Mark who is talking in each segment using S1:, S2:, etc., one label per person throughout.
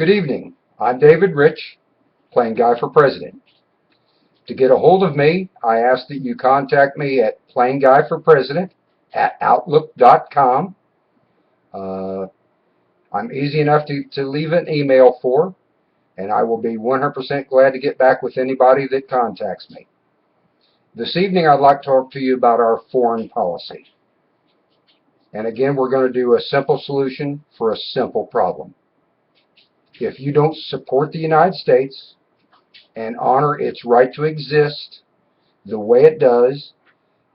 S1: Good evening. I'm David Rich, Plain Guy for President. To get a hold of me, I ask that you contact me at plainguyforpresident@outlook.com. I'm easy enough to leave an email for, and I will be 100% glad to get back with anybody that contacts me. This evening, I'd like to talk to you about our foreign policy. And again, we're going to do a simple solution for a simple problem. If you don't support the United States and honor its right to exist the way it does,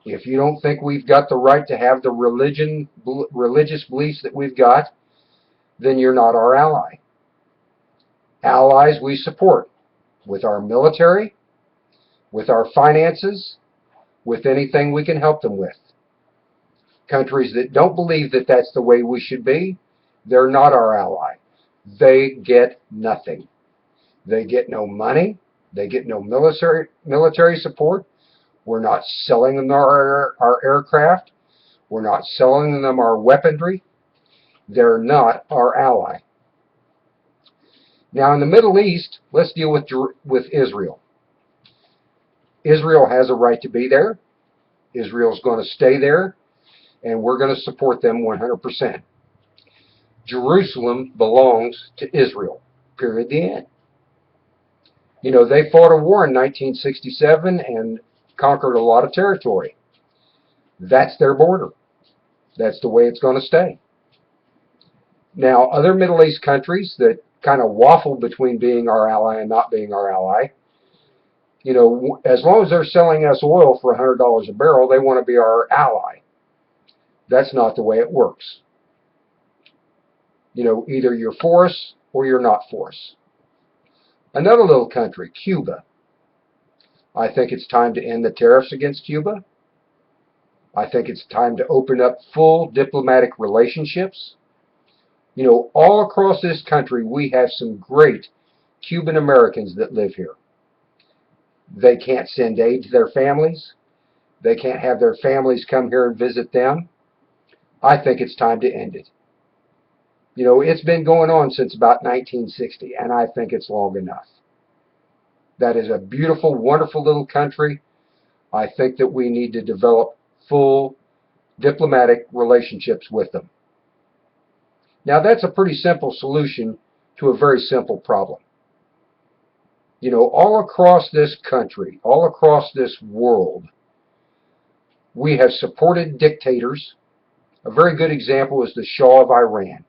S1: if you don't think we've got the right to have the religious beliefs that we've got, then you're not our ally. Allies we support with our military, with our finances, with anything we can help them with. Countries that don't believe that that's the way we should be, they're not our ally. They get nothing. They get no money. They get no military support. We're not selling them our aircraft. We're not selling them our weaponry. They're not our ally. Now in the Middle East, let's deal with Israel. Israel has a right to be there. Israel's going to stay there, and we're going to support them 100%. Jerusalem belongs to Israel. Period. The end. You know, they fought a war in 1967 and conquered a lot of territory. That's their border. That's the way it's going to stay. Now, other Middle East countries that kind of waffle between being our ally and not being our ally, you know, as long as they're selling us oil for $100 a barrel, they want to be our ally. That's not the way it works. You know, either you're for us or you're not for us. Another little country, Cuba. I think it's time to end the tariffs against Cuba. I think it's time to open up full diplomatic relationships. You know, all across this country, we have some great Cuban Americans that live here. They can't send aid to their families. They can't have their families come here and visit them. I think it's time to end it. You know, it's been going on since about 1960, and I think it's long enough. That is a beautiful, wonderful little country. I think that we need to develop full diplomatic relationships with them. Now, that's a pretty simple solution to a very simple problem. You know, all across this country, all across this world, we have supported dictators. A very good example is the Shah of Iran.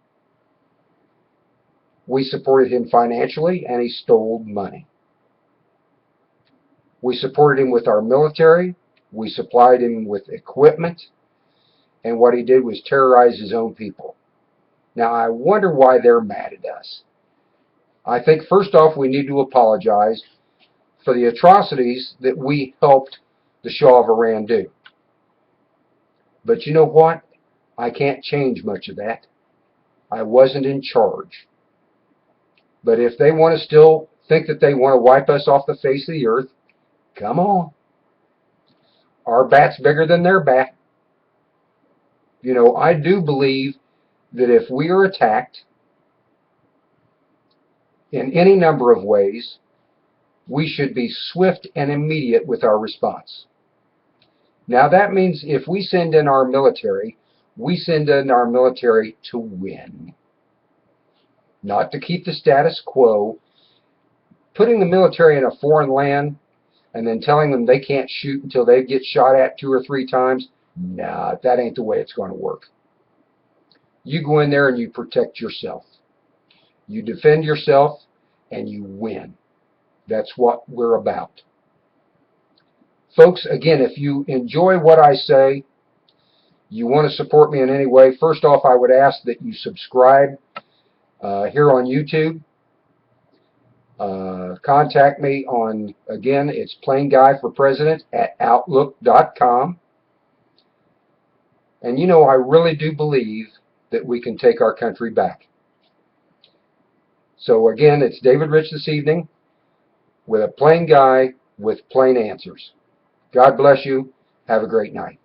S1: We supported him financially, and he stole money. We supported him with our military. We supplied him with equipment. And what he did was terrorize his own people. Now, I wonder why they're mad at us. I think, first off, we need to apologize for the atrocities that we helped the Shah of Iran do. But you know what? I can't change much of that. I wasn't in charge. But if they want to still think that they want to wipe us off the face of the earth, come on. Our bat's bigger than their bat. You know, I do believe that if we are attacked in any number of ways, we should be swift and immediate with our response. Now that means if we send in our military, we send in our military to win. Not to keep the status quo. Putting the military in a foreign land and then telling them they can't shoot until they get shot at 2 or 3 times, nah, that ain't the way it's going to work. You go in there and you protect yourself. You defend yourself and you win. That's what we're about. Folks, again, if you enjoy what I say, you want to support me in any way, first off, I would ask that you subscribe here on YouTube. Contact me on, again, it's plainguyforpresident@outlook.com. And you know, I really do believe that we can take our country back. So again, it's David Rich this evening with a plain guy with plain answers. God bless you. Have a great night.